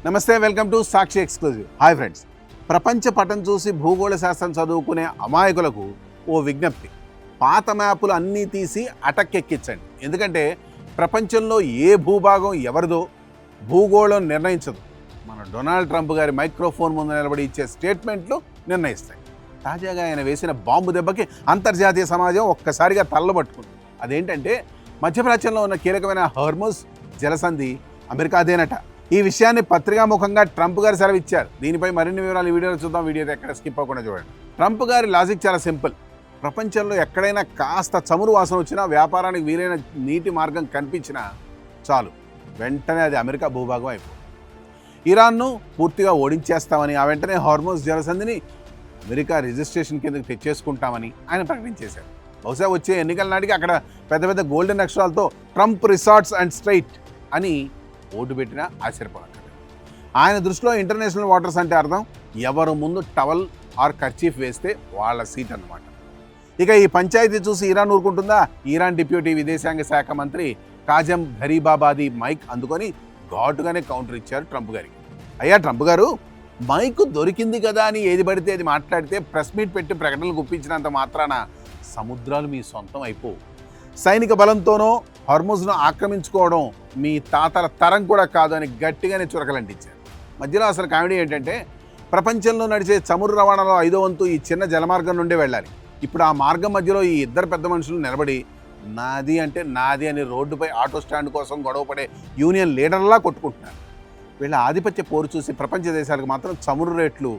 నమస్తే, welcome to Sakshi exclusive. Hi friends, ప్రపంచ పటం చూసి భూగోళ శాస్త్రం చదువుకునే అమాయకులకు ఓ విజ్ఞప్తి. పాత మ్యాపులు అన్నీ తీసి అటక్కెక్కించండి. ఎందుకంటే ప్రపంచంలో ఏ భూభాగం ఎవరిదో భూగోళం నిర్ణయించదు. మన డొనాల్డ్ ట్రంప్ గారి మైక్రోఫోన్ ముందు నిలబడి ఇచ్చే స్టేట్మెంట్లు నిర్ణయిస్తాయి. తాజాగా ఆయన వేసిన బాంబు దెబ్బకి అంతర్జాతీయ సమాజం ఒక్కసారిగా తల్లబట్టుకుంది. అదేంటంటే మధ్యప్రాచ్యంలో ఉన్న కీలకమైన హార్ముజ్ జలసంధి అమెరికాదేనట. ఈ విషయాన్ని పత్రికాముఖంగా ట్రంప్ గారు సెలవిచ్చారు. దీనిపై మరిన్ని వివరాలు ఈ వీడియోలో చూద్దాం. వీడియో ఎక్కడ స్కిప్ అవ్వకుండా చూడండి. ట్రంప్ గారి లాజిక్ చాలా సింపుల్. ప్రపంచంలో ఎక్కడైనా కాస్త చమురు వాసన వచ్చినా, వ్యాపారానికి వీలైన నీటి మార్గం కనిపించినా చాలు, వెంటనే అది అమెరికా భూభాగం అయిపోతుంది. ఇరాన్ను పూర్తిగా ఓడించేస్తామని, ఆ వెంటనే హార్మోజ్ జలసంధిని అమెరికా రిజిస్ట్రేషన్ కిందకి తెచ్చేసుకుంటామని ఆయన ప్రకటించేశారు. బహుశా వచ్చే ఎన్నికల నాటికి అక్కడ పెద్ద పెద్ద గోల్డెన్ అక్షరాలతో ట్రంప్ రిసార్ట్స్ అండ్ స్ట్రైట్ అని ఓటు పెట్టినా ఆశ్చర్యపడకండి. ఆయన దృష్టిలో ఇంటర్నేషనల్ వాటర్స్ అంటే అర్థం ఎవరు ముందు టవల్ ఆర్ కర్చీఫ్ వేస్తే వాళ్ళ సీట్ అన్నమాట. ఇక ఈ పంచాయతీ చూసి ఇరాన్ ఊరుకుంటుందా? ఇరాన్ డిప్యూటీ విదేశాంగ శాఖ మంత్రి కాజం ఘరీబాబాదీ మైక్ అందుకొని ఘాటుగానే కౌంటర్ ఇచ్చారు ట్రంప్ గారికి. అయ్యా ట్రంప్ గారు, మైక్ దొరికింది కదా అని ఏది పడితే అది మాట్లాడితే ప్రెస్ మీట్ పెట్టి ప్రకటనలు గుప్పించినంత మాత్రాన సముద్రాలు మీ సొంతం అయిపోవు. సైనిక బలంతోనో హార్ముజ్ను ఆక్రమించుకోవడం మీ తాతల తరం కూడా కాదు అని గట్టిగానే చురకలంటించారు. మధ్యలో అసలు కామెడీ ఏంటంటే ప్రపంచంలో నడిచే చమురు రవాణాలో 5వ వంతు ఈ చిన్న జలమార్గం నుండే వెళ్ళాలి. ఇప్పుడు ఆ మార్గం మధ్యలో ఈ ఇద్దరు పెద్ద మనుషులు నిలబడి నాది అంటే నాది అని రోడ్డుపై ఆటో స్టాండ్ కోసం గొడవపడే యూనియన్ లీడర్లా కొట్టుకుంటున్నారు. వీళ్ళ ఆధిపత్య పోరు చూసి ప్రపంచ దేశాలకు మాత్రం చమురు రేట్లు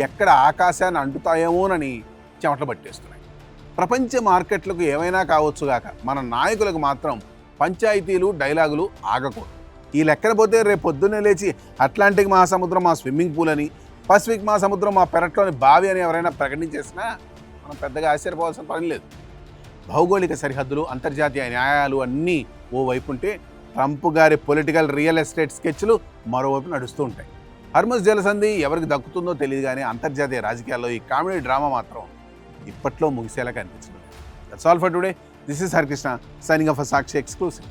ఎక్కడ ఆకాశాన్ని అంటుతాయేమోనని చెమటలు పట్టేస్తున్నాయి. ప్రపంచ మార్కెట్లకు ఏమైనా కావచ్చుగాక, మన నాయకులకు మాత్రం పంచాయతీలు డైలాగులు ఆగకూడదు. ఈ లెక్కన పోతే రేపు పొద్దున్నే లేచి అట్లాంటిక్ మహాసముద్రం మా స్విమ్మింగ్ పూల్ అని, పసిఫిక్ మహాసముద్రం మా పెరట్లోని బావి అని ఎవరైనా ప్రకటించేసినా మనం పెద్దగా ఆశ్చర్యపోవాల్సిన పని లేదు. భౌగోళిక సరిహద్దులు, అంతర్జాతీయ న్యాయాలు అన్నీ ఓవైపు ఉంటే ట్రంప్ గారి పొలిటికల్ రియల్ ఎస్టేట్ స్కెచ్లు మరోవైపు నడుస్తూ ఉంటాయి. హార్ముజ్ జలసంధి ఎవరికి దక్కుతుందో తెలియదు, కానీ అంతర్జాతీయ రాజకీయాల్లో ఈ కామెడీ డ్రామా మాత్రం ఇప్పట్లో ముగిసేలా కనిపించింది. That's all for today. This is Harikrishna signing off Sakshi exclusive.